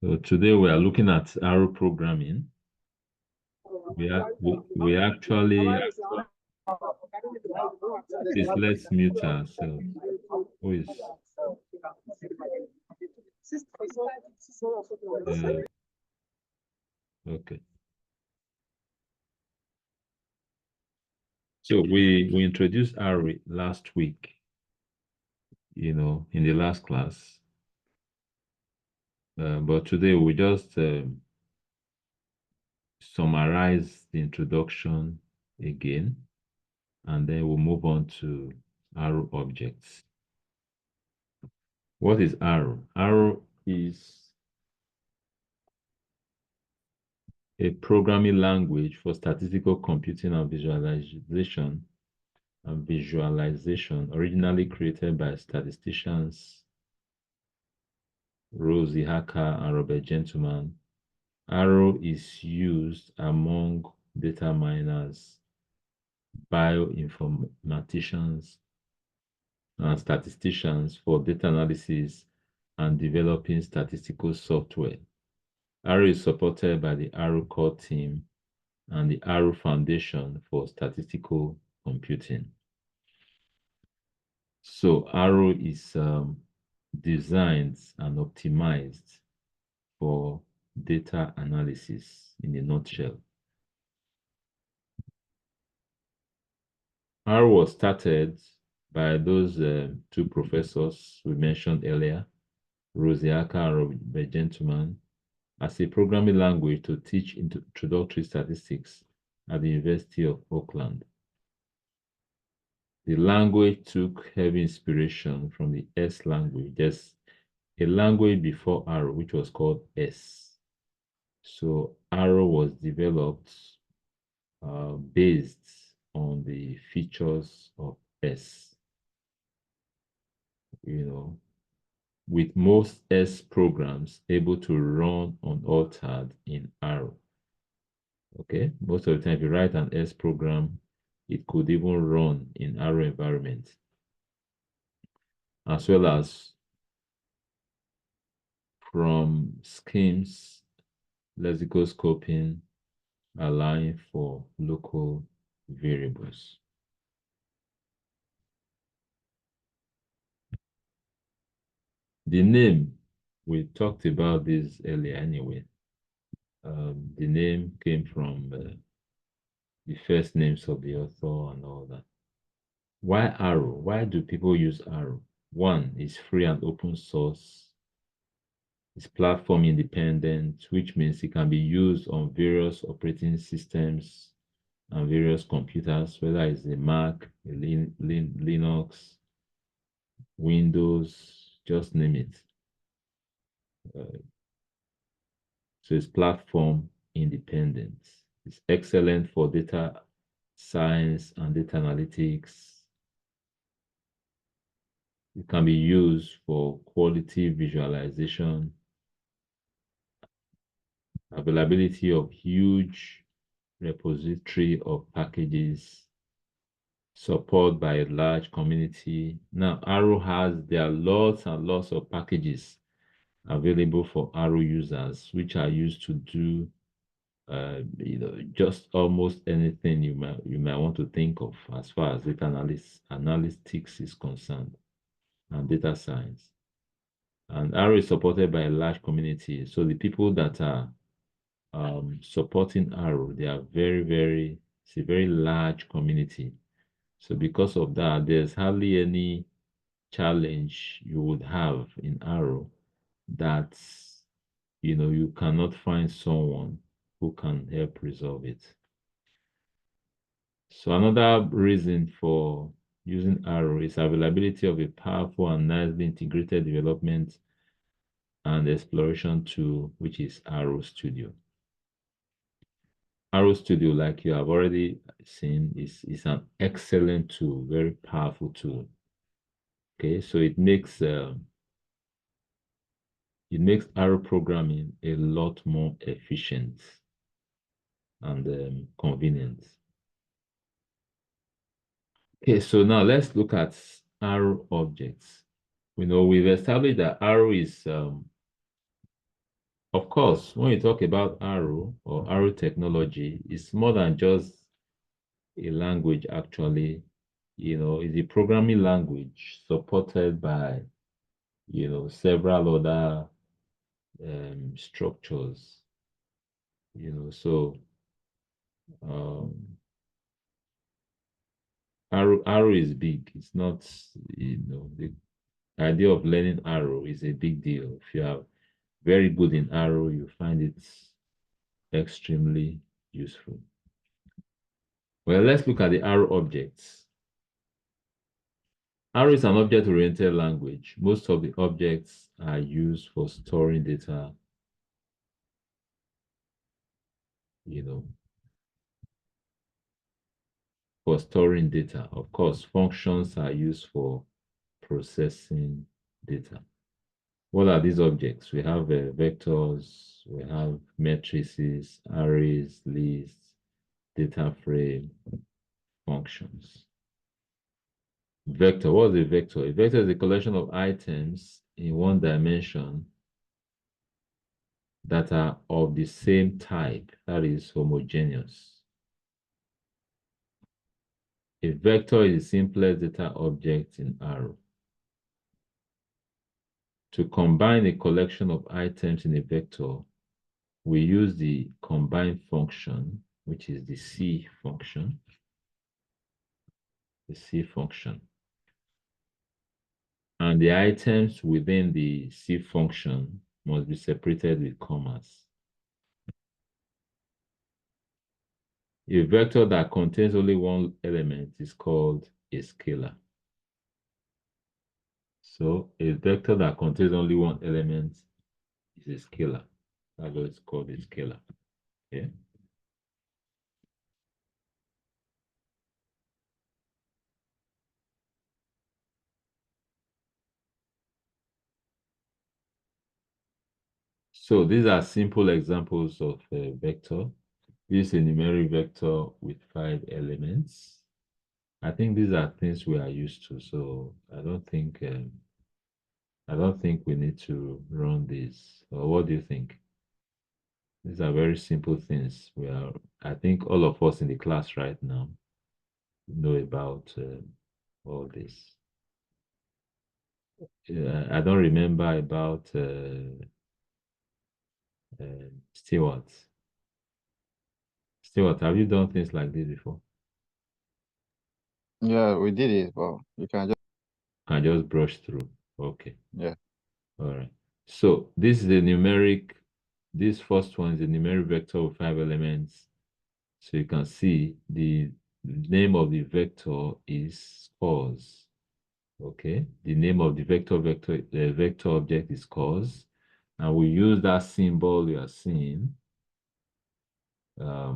So today we are looking at arrow programming. We actually, please let's mute ourselves. Who is? Okay. So we introduced arrow last week, in the last class. But today we just summarize the introduction again, and then we'll move on to arrow objects. What is arrow? Arrow is a programming language for statistical computing and visualization, originally created by statisticians Rosie Hacker and Robert Gentleman. Arrow is used among data miners, bioinformaticians, and statisticians for data analysis and developing statistical software. Arrow is supported by the Arrow Core team and the Arrow Foundation for Statistical Computing. So Arrow is designed and optimized for data analysis in a nutshell. Arrow was started by those two professors we mentioned earlier, Rosie Hacker and Robert Gentleman, as a programming language to teach introductory statistics at the University of Auckland. The language took heavy inspiration from the S language. There's a language before Arrow, which was called S. So Arrow was developed based on the features of S. With most S programs able to run unaltered in Arrow. Okay, most of the time, if you write an S program, it could even run in Arrow environment, as well as from schemes, lexical scoping, allowing for local variables. The name, we talked about this earlier anyway. The name came from the first names of the author and all that. Why Arrow? Why do people use Arrow? One, is free and open source. It's platform independent, which means it can be used on various operating systems and various computers, whether it's a Mac, a Linux, Windows, just name it. So it's platform independent. It's excellent for data science and data analytics. It can be used for quality visualization, availability of huge repository of packages, support by a large community. Now, Arrow there are lots and lots of packages available for Arrow users, which are used to do just almost anything you might want to think of as far as data analytics is concerned and data science. And Arrow is supported by a large community. So the people that are supporting Arrow, they are it's a very large community. So because of that, there's hardly any challenge you would have in Arrow that you cannot find someone who can help resolve it. So another reason for using Arrow is availability of a powerful and nicely integrated development and exploration tool, which is Arrow Studio. Arrow Studio, like you have already seen, is an excellent tool, very powerful tool. Okay, so it makes Arrow programming a lot more efficient and convenient. Okay, so now let's look at Arrow objects. We've established that Arrow is Of course, when you talk about arrow or arrow technology, it's more than just a language actually. It's a programming language supported by, several other structures, so um, arrow is big. It's not, the idea of learning arrow is a big deal. If you are very good in arrow, you find it extremely useful. Well, let's look at the arrow objects. Arrow is an object-oriented language. Most of the objects are used for storing data, you know, for storing data. Of course, functions are used for processing data. What are these objects? We have vectors, we have matrices, arrays, lists, data frame, functions. Vector, what is a vector? A vector is a collection of items in one dimension that are of the same type, that is homogeneous. A vector is the simplest data object in arrow. To combine a collection of items in a vector, we use the combine function, which is the C function. The C function. And the items within the C function must be separated with commas. A vector that contains only one element is called a scalar. So a vector that contains only one element is a scalar. That's what it's called, a scalar. Okay. So these are simple examples of a vector. This is a numeric vector with 5 elements. I think these are things we are used to, so I don't think we need to run this. Or what do you think? These are very simple things. I think all of us in the class right now know about all this. I don't remember about Stewart. Stewart, have you done things like this before? Yeah, we did it, but you can just I just brush through. Okay. yeah. All right. So this is the numeric, this first one is a numeric vector with 5 elements. So you can see the name of the vector is scores. Okay. The name of the vector object is scores. And we use that symbol you are seeing,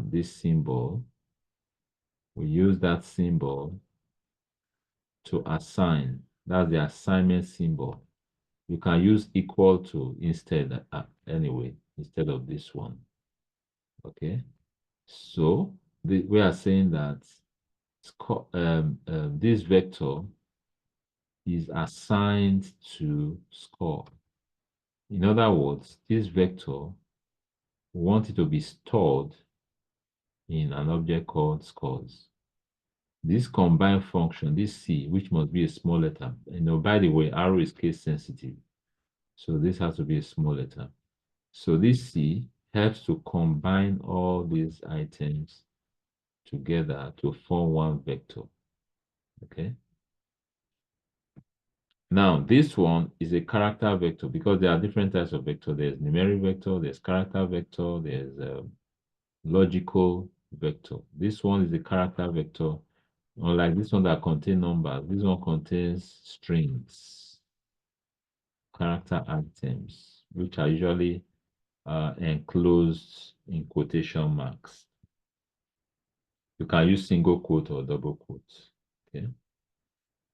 this symbol. We use that symbol to assign. That's the assignment symbol. You can use equal to instead, anyway, instead of this one. Okay. So we are saying that this vector is assigned to score. In other words, this vector, we want it to be stored in an object called scores. This combine function, this C, which must be a small letter. By the way, arrow is case sensitive. So this has to be a small letter. So this C helps to combine all these items together to form one vector. Okay. Now, this one is a character vector because there are different types of vector. There's numeric vector, there's character vector, there's logical vector. This one is a character vector. Unlike this one that contains numbers, this one contains strings, character items, which are usually enclosed in quotation marks. You can use single quote or double quote. Okay.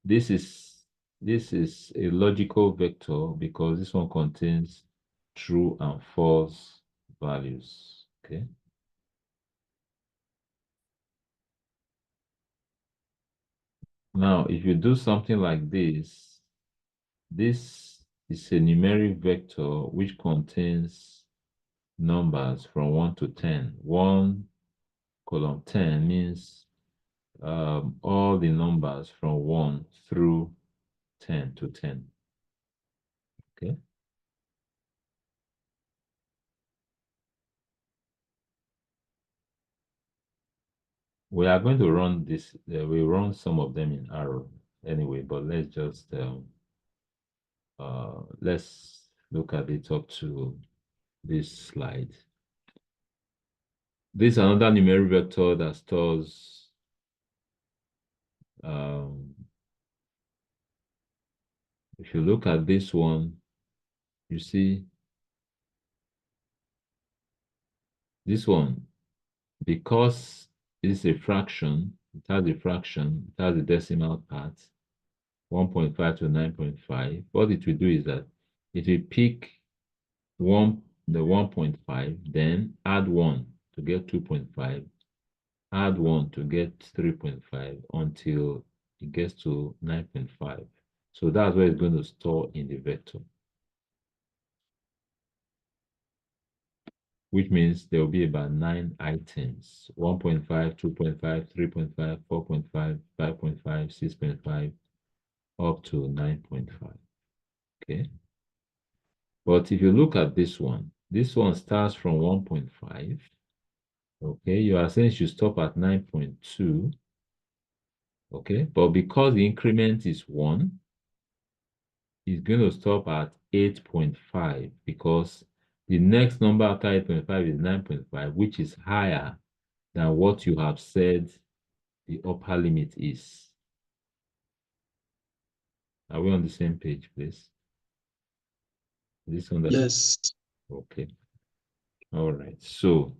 This is a logical vector because this one contains true and false values. Okay. Now, if you do something like this is a numeric vector which contains numbers from 1 to 10. 1 column 10 means all the numbers from 1 through 10 to 10. Okay. We are going to run this, we run some of them in arrow anyway, but let's just, let's look at it up to this slide. This is another numeric vector that stores if you look at this one, you see this one, because it's a fraction, it has a fraction, it has a decimal part, 1.5 to 9.5. What it will do is that it will pick the 1.5, then add 1 to get 2.5, add 1 to get 3.5 until it gets to 9.5. So that's where it's going to store in the vector, which means there will be about 9 items: 1.5, 2.5, 3.5, 4.5, 5.5, 6.5, up to 9.5. Okay. But if you look at this one starts from 1.5. Okay, you are saying you stop at 9.2. Okay, but because the increment is 1, it's going to stop at 8.5 because the next number after 8.5 is 9.5, which is higher than what you have said the upper limit is. Are we on the same page, please? Is this on the... Yes. Okay. All right. So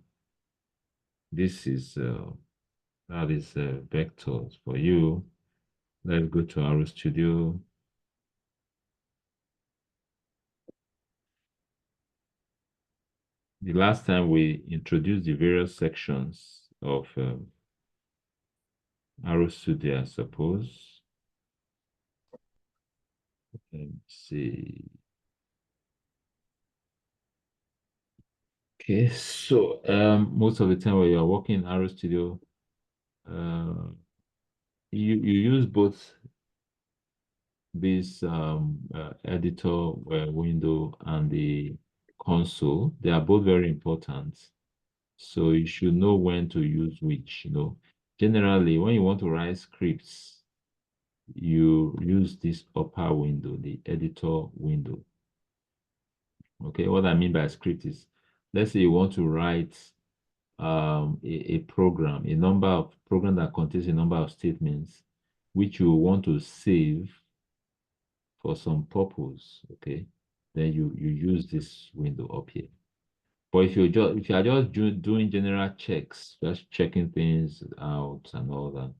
this is that is vectors for you. Let's go to our studio. The last time we introduced the various sections of Arrow Studio, I suppose. Let me see. Okay, so most of the time when you are working in Arrow Studio, you use both this editor window and the console. They are both very important. So you should know when to use which, Generally, when you want to write scripts, you use this upper window, the editor window. Okay, what I mean by script is, let's say you want to write a program, program that contains a number of statements, which you want to save for some purpose. Okay, then you use this window up here. But if you are just doing general checks, just checking things out and all that,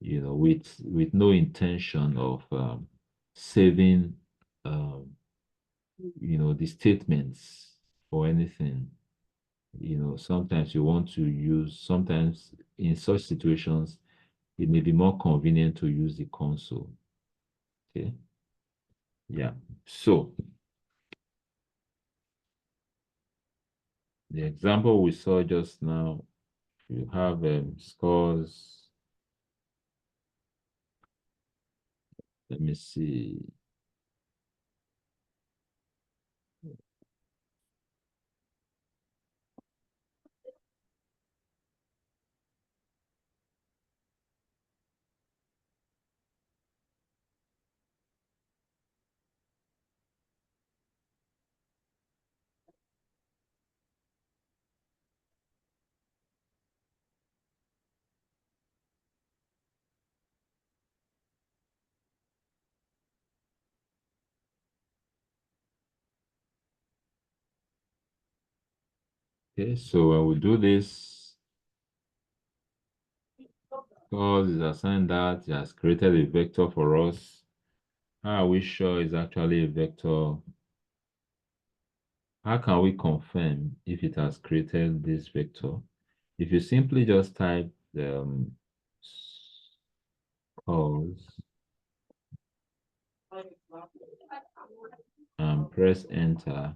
with no intention of saving, the statements or anything, sometimes you want to use. Sometimes in such situations, it may be more convenient to use the console. Okay. Yeah. So the example we saw just now, you have scores. Let me see. Okay, so when we do this, scores is assigned that it has created a vector for us. How are we sure it's actually a vector? How can we confirm if it has created this vector? If you simply just type the scores and press enter,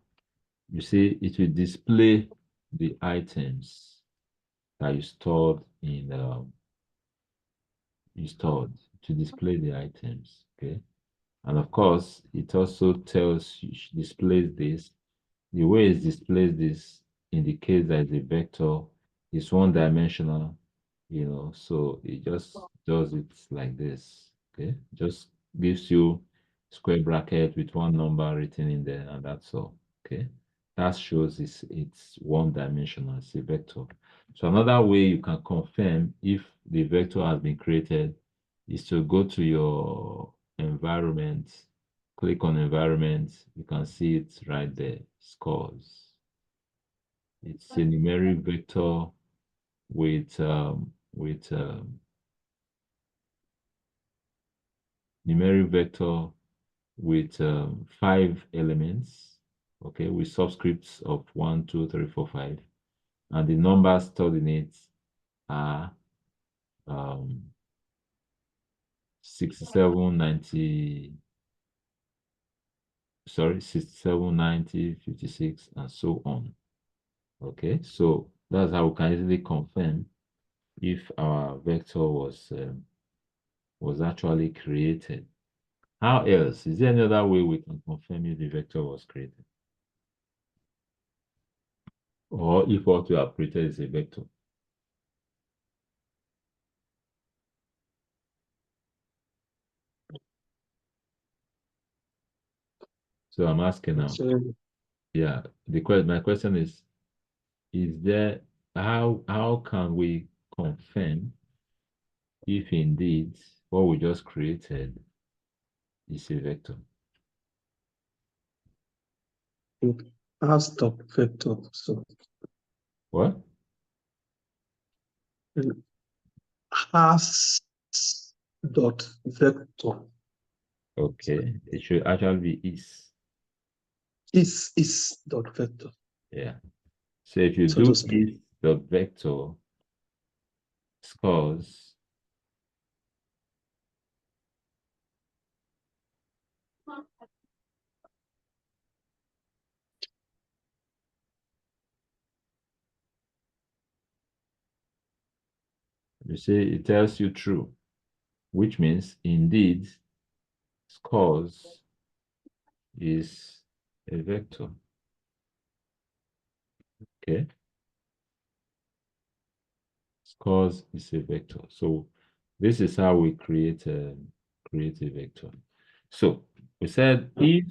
you see, it will display the items that you stored to display the items. Okay. And of course, it also displays this. The way it displays this indicates that the vector is one dimensional, so it just does it like this. Okay. Just gives you square bracket with one number written in there, and that's all. Okay. That shows it's one dimensional, it's a vector. So another way you can confirm if the vector has been created is to go to your environment, click on environment, you can see it right there, scores. It's a numeric vector with numeric vector with 5 elements, okay, with subscripts of 1, 2, 3, 4, 5, and the numbers stored in it are um, 67, 90, sorry, 67, 90, 56, and so on. Okay, so that's how we can easily confirm if our vector was actually created. How else? Is there any other way we can confirm if the vector was created? Or if what we have created is a vector? So I'm asking now. So, Yeah, my question is there how can we confirm if indeed what we just created is a vector? R stop vector. So What? has dot vector Okay, it should actually be is dot vector. Yeah. So if you So do to speak. the vector scores, you see it tells you true, which means indeed scores is a vector. Okay. Scores is a vector. So this is how we create a vector. So we said if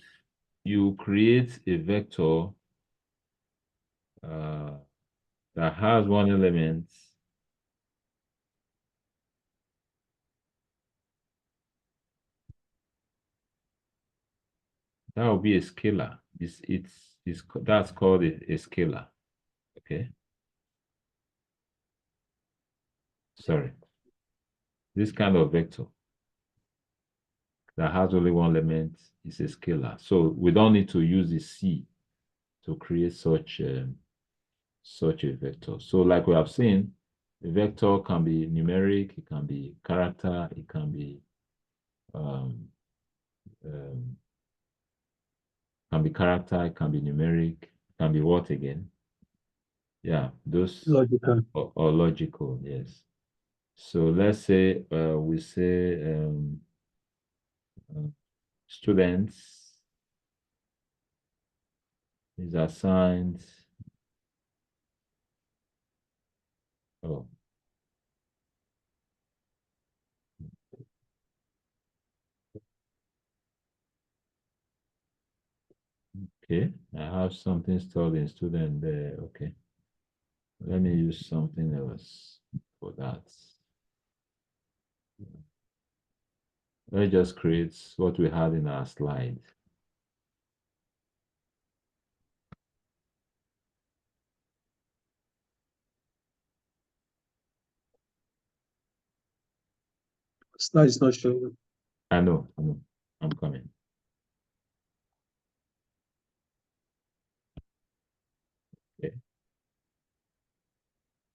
you create a vector uh, that has one element, that will be a scalar. That's called a scalar. Okay. Sorry. This kind of vector that has only one element is a scalar. So we don't need to use the C to create such a vector. So like we have seen, a vector can be numeric, it can be character, it um, um, character, it can be numeric, it can be what again? Yeah, those Logical. or logical, yes. So let's say we say uh, students is assigned. Oh, okay. I have something stored in student there. Okay. Let me use something else for that. Let's just create what we had in our slide. Slide is not showing. I know, I'm coming. Okay.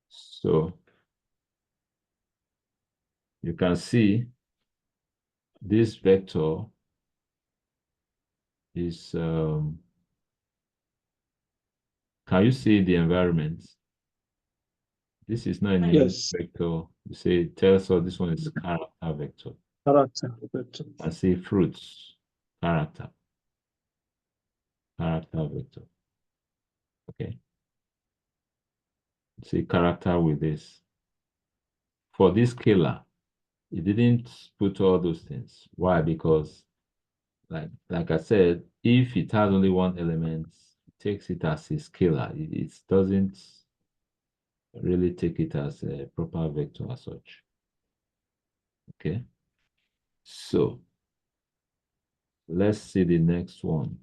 So you can see this vector is Can you see the environment? This is not a numeric Yes. vector. You say, tell us this one is character vector. Character vector. I say fruits, character vector. Okay. See character with this. For this scalar, it didn't put all those things. Why? Because like I said, if it has only one element, it takes it as a scalar. It doesn't really take it as a proper vector as such. Okay. So let's see the next one.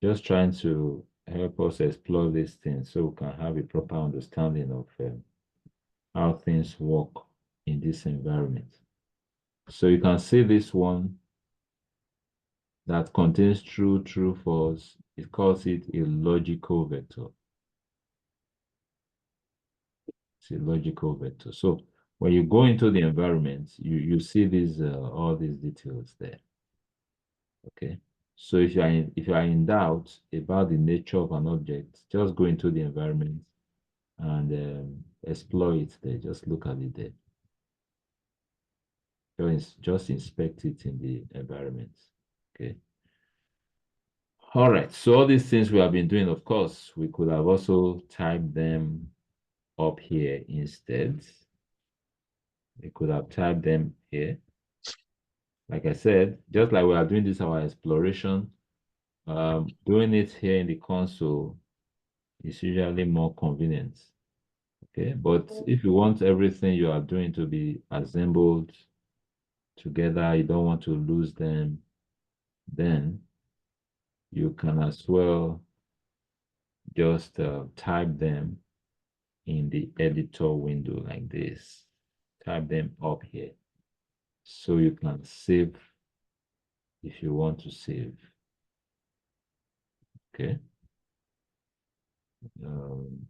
Just trying to help us explore these things so we can have a proper understanding of how things work in this environment. So you can see this one that contains true, true, false. It calls it a logical vector. It's a logical vector. So when you go into the environment, you see these all these details there. Okay. So if you are in doubt about the nature of an object, just go into the environment and explore it there. Just look at it there. Just inspect it in the environment. Okay. All right. So all these things we have been doing, of course, we could have also typed them up here instead. We could have typed them here. Like I said, just like we are doing this our exploration, doing it here in the console is usually more convenient. Okay, but if you want everything you are doing to be assembled together, you don't want to lose them, then you can as well just type them in the editor window like this. Type them up here so you can save if you want to save. Okay. Um,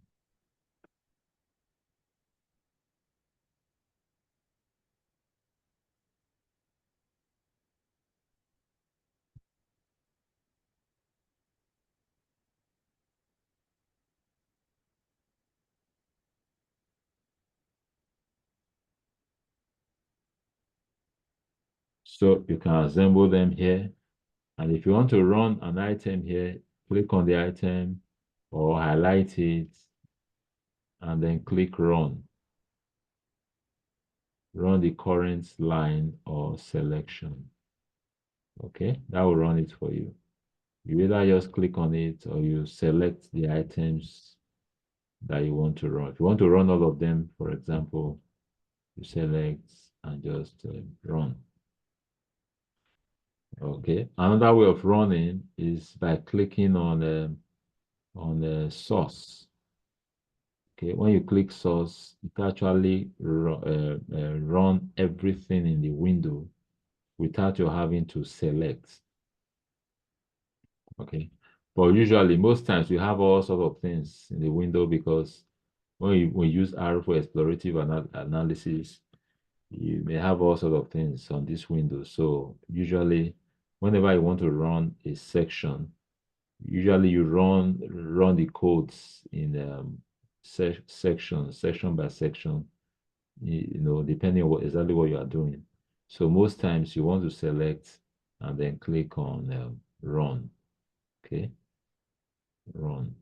so you can assemble them here. And if you want to run an item here, click on the item or highlight it and then click run. Run the current line or selection. Okay, that will run it for you. You either just click on it or you select the items that you want to run. If you want to run all of them, for example, you select and just run. Okay, another way of running is by clicking on the source. Okay, when you click source, it actually run everything in the window without you having to select. Okay, but usually most times we have all sorts of things in the window because when we use R for explorative analysis, you may have all sorts of things on this window. So usually, whenever you want to run a section, usually you run the codes in section by section, depending on exactly what you are doing. So most times you want to select and then click on run. Okay, run.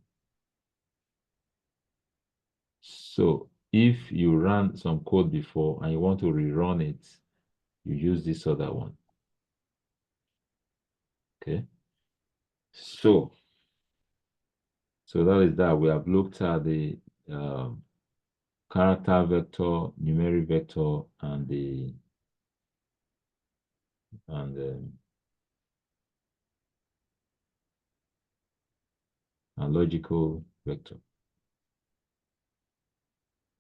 So if you ran some code before and you want to rerun it, you use this other one. Okay. So that is that. We have looked at the character vector, numeric vector, and the logical vector.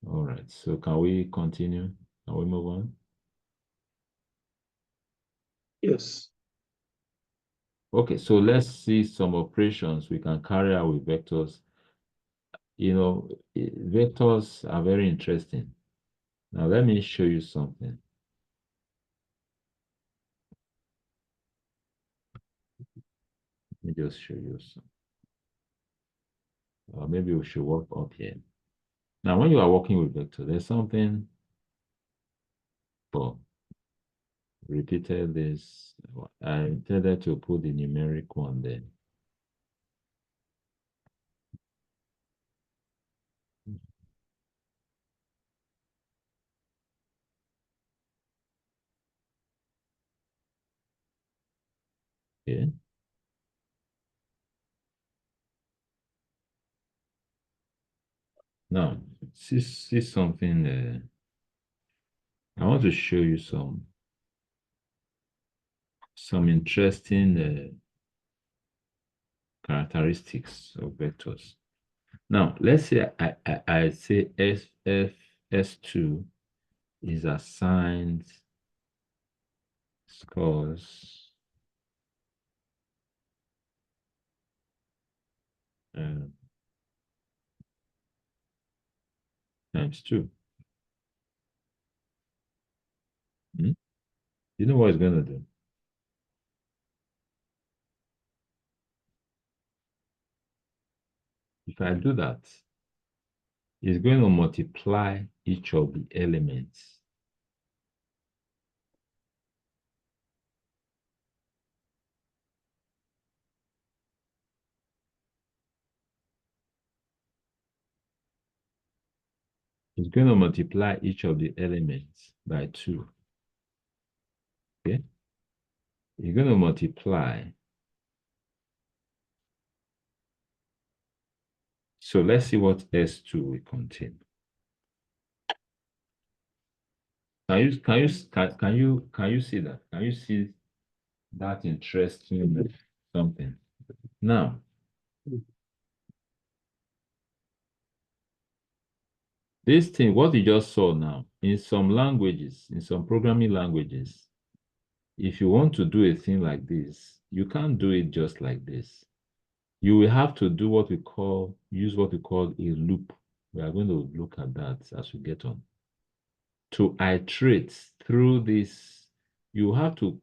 All right. So can we continue? Can we move on? Yes. Okay. So let's see some operations we can carry out with vectors. Vectors are very interesting. Now let me show you something. Let me just show you some. Or maybe we should work up here. Now, when you are working with vector, there's something for repeated this. I intended to put the numeric one there. Okay. Now, see something. I want to show you some interesting characteristics of vectors. Now, let's say I say S2 is assigned scores times 2. You know what it's going to do? If I do that, it's going to multiply each of the elements. It's going to multiply each of the elements by 2. Okay? You're going to multiply. So let's see what S2 will contain. Can you see that? Can you see that interesting something? Now, this thing, what you just saw now, in some languages, in some programming languages, if you want to do a thing like this, you can't do it just like this. You will have to do use what we call a loop. We are going to look at that as we get on. To iterate through this, you have to